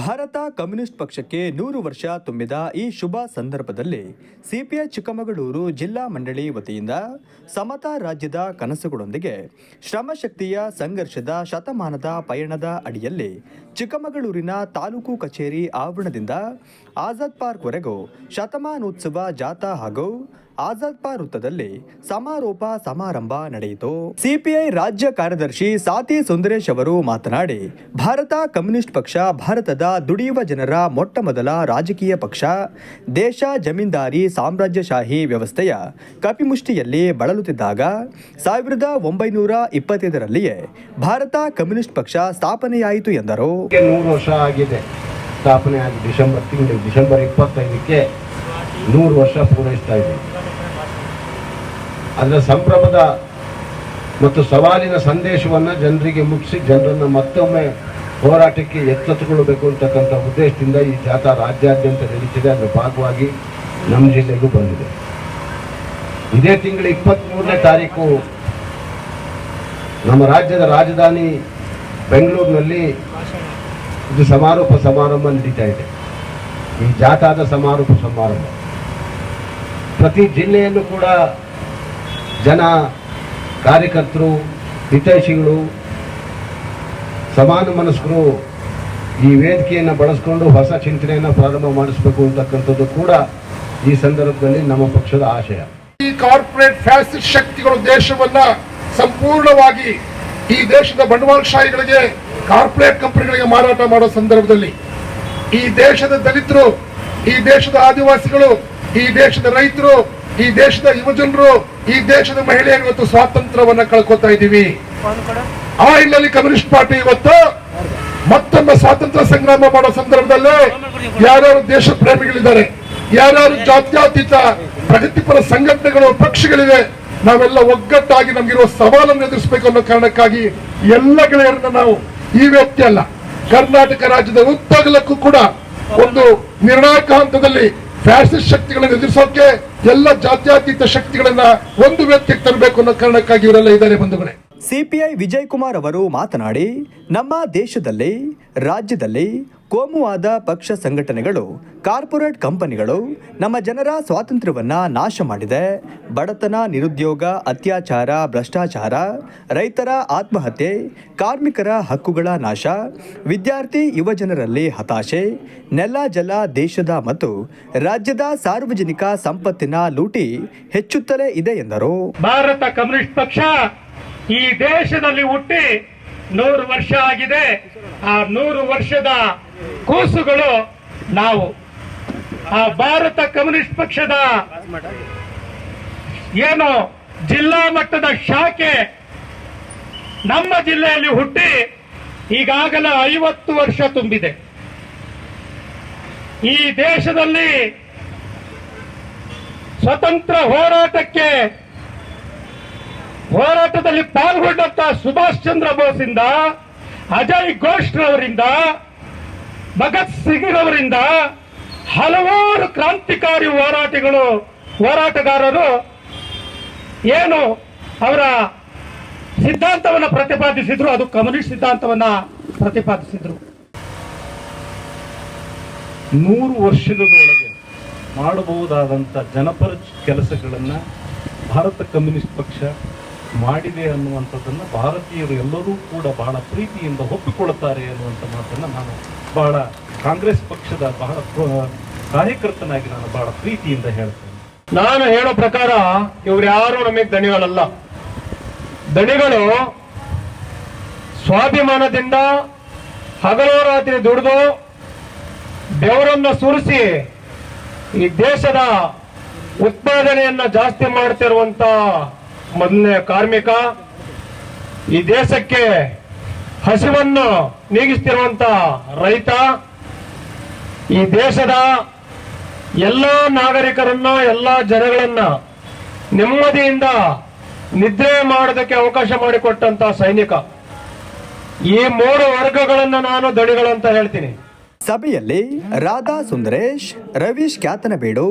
Bharat communist ಪಕ್ಷಕ್ಕೆ 100 ವರ್ಷ ತುಂಬಿದ ಈ ಶುಭ ಸಂದರ್ಭದಲ್ಲಿ ಸಿಪಿಐ ಚಿಕ್ಕಮಗಳೂರು ಜಿಲ್ಲಾ ಮಂಡಳಿ ವತಿಯಿಂದ ಸಮತಾ ರಾಜ್ಯದ ಕನಸುಗಳೊಂದಿಗೆ ಶ್ರಮಶಕ್ತಿಯ ಸಂಘರ್ಷದ ಶತಮಾನದ ಪಯಣದ ಅಡಿಯಲ್ಲಿ ಚಿಕ್ಕಮಗಳೂರಿನ ತಾಲೂಕು ಕಚೇರಿ ಆವರಣದಿಂದ ಆಜಾದ್ ಪಾರ್ಕ್ವರೆಗೂ ಶತಮಾನೋತ್ಸವ ಜಾಥಾ ಹಾಗೂ ಆಜಾದ್ ಪಾರ್ಕ್ ವೃತ್ತದಲ್ಲಿ ಸಮಾರೋಪ ಸಮಾರಂಭ ನಡೆಯಿತು. ಸಿಪಿಐ ರಾಜ್ಯ ಕಾರ್ಯದರ್ಶಿ ಸಾತಿ ಸುಂದರೇಶ್ ಅವರು ಮಾತನಾಡಿ, ಭಾರತ ಕಮ್ಯುನಿಸ್ಟ್ ಪಕ್ಷ ಭಾರತದ ದುಡಿಯುವ ಜನರ ಮೊಟ್ಟಮೊದಲ ರಾಜಕೀಯ ಪಕ್ಷ. ದೇಶ ಜಮೀನ್ದಾರಿ ಸಾಮ್ರಾಜ್ಯಶಾಹಿ ವ್ಯವಸ್ಥೆಯ ಕಪಿಮುಷ್ಟಿಯಲ್ಲಿ ಬಳಲುತ್ತಿದ್ದಾಗ 1925ರಲ್ಲಿಯೇ ಭಾರತ ಕಮ್ಯುನಿಸ್ಟ್ ಪಕ್ಷ ಸ್ಥಾಪನೆಯಾಯಿತು ಎಂದರು. 100 ವರ್ಷ ಆಗಿದೆ ಸ್ಥಾಪನೆ ಆಗಿ. ಡಿಸೆಂಬರ್ 25ಕ್ಕೆ 100 ವರ್ಷ ಪೂರೈಸ್ತಾ ಇದೆ. ಅದರ ಸಂಭ್ರಮದ ಮತ್ತು ಸವಾಲಿನ ಸಂದೇಶವನ್ನು ಜನರಿಗೆ ಮುಟ್ಟಿಸಿ ಜನರನ್ನು ಮತ್ತೊಮ್ಮೆ ಹೋರಾಟಕ್ಕೆ ಎಚ್ಚೆತ್ತುಕೊಳ್ಳಬೇಕು ಅಂತಕ್ಕಂಥ ಉದ್ದೇಶದಿಂದ ಈ ಜಾಥಾ ರಾಜ್ಯಾದ್ಯಂತ ನಡೀತಿದೆ. ಅದರ ಭಾಗವಾಗಿ ನಮ್ಮ ಜಿಲ್ಲೆಗೂ ಬಂದಿದೆ. ಇದೇ ತಿಂಗಳ 23ನೇ ತಾರೀಕು ನಮ್ಮ ರಾಜ್ಯದ ರಾಜಧಾನಿ ಬೆಂಗಳೂರಿನಲ್ಲಿ ಇದು ಸಮಾರೋಪ ಸಮಾರಂಭ ನಡೀತಾ ಇದೆ. ಈ ಜಾಥಾದ ಸಮಾರೋಪ ಸಮಾರಂಭ ಪ್ರತಿ ಜಿಲ್ಲೆಯಲ್ಲೂ ಕೂಡ ಜನ, ಕಾರ್ಯಕರ್ತರು, ಹಿತೈಷಿಗಳು, ಸಮಾನ ಮನಸ್ಕರು ಈ ವೇದಿಕೆಯನ್ನು ಬಳಸಿಕೊಂಡು ಹೊಸ ಚಿಂತನೆಯನ್ನು ಪ್ರಾರಂಭ ಮಾಡಿಸಬೇಕು ಅಂತಕ್ಕಂಥದ್ದು ಕೂಡ ಈ ಸಂದರ್ಭದಲ್ಲಿ ನಮ್ಮ ಪಕ್ಷದ ಆಶಯ. ಈ ಕಾರ್ಪೊರೇಟ್ ಫ್ಯಾಸಿಸ್ಟ್ ಶಕ್ತಿಗಳು ದೇಶವನ್ನ ಸಂಪೂರ್ಣವಾಗಿ ಈ ದೇಶದ ಬಂಡವಾಳಶಾಹಿಗಳಿಗೆ, ಕಾರ್ಪೊರೇಟ್ ಕಂಪನಿಗಳಿಗೆ ಮಾರಾಟ ಮಾಡೋ ಸಂದರ್ಭದಲ್ಲಿ ಈ ದೇಶದ ದಲಿತರು, ಈ ದೇಶದ ಆದಿವಾಸಿಗಳು, ಈ ದೇಶದ ರೈತರು, ಈ ದೇಶದ ಯುವಜನರು, ಈ ದೇಶದ ಮಹಿಳೆಯರು ಇವತ್ತು ಸ್ವಾತಂತ್ರ್ಯವನ್ನ ಕಳ್ಕೊತಾ ಇದ್ದೀವಿ. ಆ ಹಿನ್ನೆಲೆಯಲ್ಲಿ ಕಮ್ಯುನಿಸ್ಟ್ ಪಾರ್ಟಿ ಇವತ್ತು ಮತ್ತೊಮ್ಮೆ ಸ್ವಾತಂತ್ರ್ಯ ಸಂಗ್ರಾಮ ಮಾಡೋ ಸಂದರ್ಭದಲ್ಲಿ ಯಾರ್ಯಾರು ದೇಶ ಪ್ರೇಮಿಗಳಿದ್ದಾರೆ, ಯಾರ್ಯಾರು ಜಾತ್ಯತೀತ ಪ್ರಗತಿಪರ ಸಂಘಟನೆಗಳು, ಪಕ್ಷಗಳಿವೆ, ನಾವೆಲ್ಲ ಒಗ್ಗಟ್ಟಾಗಿ ನಮಗಿರುವ ಸವಾಲನ್ನು ಎದುರಿಸಬೇಕು ಅನ್ನೋ ಕಾರಣಕ್ಕಾಗಿ ಎಲ್ಲ ಗೆಳೆಯರನ್ನ ನಾವು ಈ ವ್ಯಕ್ತಿ ಅಲ್ಲ, ಕರ್ನಾಟಕ ರಾಜ್ಯದ ಉದ್ದಗಲಕ್ಕೂ ಕೂಡ ಒಂದು ನಿರ್ಣಾಯಕ ಹಂತದಲ್ಲಿ ಫ್ಯಾಸಿಸ್ಟ್ ಶಕ್ತಿಗಳನ್ನು ಎದುರಿಸೋಕೆ ಎಲ್ಲ ಜಾತ್ಯತೀತ ಶಕ್ತಿಗಳನ್ನ ಒಂದು ವ್ಯಕ್ತಿಗೆ ತರಬೇಕು ಅನ್ನೋ ಕಾರಣಕ್ಕಾಗಿ ಇವರೆಲ್ಲ ಇದ್ದಾರೆ ಬಂಧುಗಳೇ. ಸಿಪಿಐ ವಿಜಯ್ ಕುಮಾರ್ ಅವರು ಮಾತನಾಡಿ, ನಮ್ಮ ದೇಶದಲ್ಲಿ, ರಾಜ್ಯದಲ್ಲಿ ಕೋಮುವಾದ ಪಕ್ಷ ಸಂಘಟನೆಗಳು, ಕಾರ್ಪೊರೇಟ್ ಕಂಪನಿಗಳು ನಮ್ಮ ಜನರ ಸ್ವಾತಂತ್ರ್ಯವನ್ನ ನಾಶ ಮಾಡಿದೆ. ಬಡತನ, ನಿರುದ್ಯೋಗ, ಅತ್ಯಾಚಾರ, ಭ್ರಷ್ಟಾಚಾರ, ರೈತರ ಆತ್ಮಹತ್ಯೆ, ಕಾರ್ಮಿಕರ ಹಕ್ಕುಗಳ ನಾಶ, ವಿದ್ಯಾರ್ಥಿ ಯುವಜನರಲ್ಲಿ ಹತಾಶೆ, ನೆಲ ಜಲ ದೇಶದ ಮತ್ತು ರಾಜ್ಯದ ಸಾರ್ವಜನಿಕ ಸಂಪತ್ತಿನ ಲೂಟಿ ಹೆಚ್ಚುತ್ತಲೇ ಇದೆ ಎಂದರು. ಭಾರತ ಕಮ್ಯುನಿಸ್ಟ್ ಪಕ್ಷ ಈ ದೇಶದಲ್ಲಿ ಹುಟ್ಟಿ 100 ವರ್ಷ ಆಗಿದೆ. ಆ 100 ವರ್ಷದ ಕೂಸುಗಳು ನಾವು. ಆ ಭಾರತ ಕಮ್ಯುನಿಸ್ಟ್ ಪಕ್ಷದ ಏನು ಜಿಲ್ಲಾ ಮಟ್ಟದ ಶಾಖೆ ನಮ್ಮ ಜಿಲ್ಲೆಯಲ್ಲಿ ಹುಟ್ಟಿ ಈಗಾಗಲೇ 50 ವರ್ಷ ತುಂಬಿದೆ. ಈ ದೇಶದಲ್ಲಿ ಸ್ವತಂತ್ರ ಹೋರಾಟದಲ್ಲಿ ಪಾಲ್ಗೊಂಡಂತ ಸುಭಾಷ್ ಚಂದ್ರ ಬೋಸ್ರಿಂದ, ಅಜಯ್ ಘೋಷ್ರವರಿಂದ, ಭಗತ್ ಸಿಂಗ್ ರವರಿಂದ ಹಲವಾರು ಕ್ರಾಂತಿಕಾರಿ ಹೋರಾಟಗಾರರು ಏನು ಅವರ ಸಿದ್ಧಾಂತವನ್ನು ಪ್ರತಿಪಾದಿಸಿದ್ರು, ಅದು ಕಮ್ಯುನಿಸ್ಟ್ ಸಿದ್ಧಾಂತವನ್ನ ಪ್ರತಿಪಾದಿಸಿದ್ರು. 100 ವರ್ಷಗಳೊಳಗೆ ಮಾಡಬಹುದಾದಂಥ ಜನಪರ ಕೆಲಸಗಳನ್ನು ಭಾರತ ಕಮ್ಯುನಿಸ್ಟ್ ಪಕ್ಷ ಮಾಡಿದೆ ಅನ್ನುವಂಥದ್ದನ್ನು ಭಾರತೀಯರು ಎಲ್ಲರೂ ಕೂಡ ಬಹಳ ಪ್ರೀತಿಯಿಂದ ಒಪ್ಪಿಕೊಳ್ಳುತ್ತಾರೆ ಅನ್ನುವಂಥ ಮಾತನ್ನು ನಾನು ಬಹಳ ಕಾಂಗ್ರೆಸ್ ಪಕ್ಷದ ಬಹಳ ಕಾರ್ಯಕರ್ತನಾಗಿ ನಾನು ಬಹಳ ಪ್ರೀತಿಯಿಂದ ಹೇಳ್ತೇನೆ. ನಾನು ಹೇಳೋ ಪ್ರಕಾರ ಇವ್ರು ಯಾರು ನಮಗೆ ದಣಿಗಳಲ್ಲ. ದಣಿಗಳು ಸ್ವಾಭಿಮಾನದಿಂದ ಹಗಲು ರಾತ್ರಿ ದುಡಿದು ಬೆವರನ್ನ ಸುರಿಸಿ ಈ ದೇಶದ ಉತ್ಪಾದನೆಯನ್ನ ಜಾಸ್ತಿ ಮಾಡ್ತಿರುವಂತ ಮೊದಲನೇ ಕಾರ್ಮಿಕ, ಈ ದೇಶಕ್ಕೆ ಹಸಿವನ್ನು ನೀಗಿಸ್ತಿರುವಂತ ರೈತ, ಈ ದೇಶದ ಎಲ್ಲ ನಾಗರಿಕರನ್ನ, ಎಲ್ಲ ಜನಗಳನ್ನ ನೆಮ್ಮದಿಯಿಂದ ನಿದ್ರೆ ಮಾಡೋದಕ್ಕೆ ಅವಕಾಶ ಮಾಡಿಕೊಟ್ಟಂತ ಸೈನಿಕ, ಈ 3 ವರ್ಗಗಳನ್ನ ನಾನು ದಣಿಗಳಂತ ಹೇಳ್ತೀನಿ. ಸಭೆಯಲ್ಲಿ ರಾಧಾ ಸುಂದರೇಶ್, ರವೀಶ್ ಕ್ಯಾತನಬೇಡು,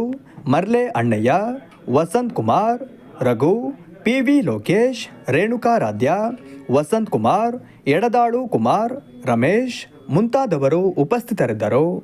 ಮರ್ಲೆ ಅಣ್ಣಯ್ಯ, ವಸಂತ್ ಕುಮಾರ್, ರಘು, PV ಲೋಕೇಶ್, ರೇಣುಕಾರಾಧ್ಯ, ವಸಂತ್ ಕುಮಾರ್, ಎಡದಾಳು ಕುಮಾರ್, ರಮೇಶ್ ಮುಂತಾದವರು ಉಪಸ್ಥಿತರಿದ್ದರು.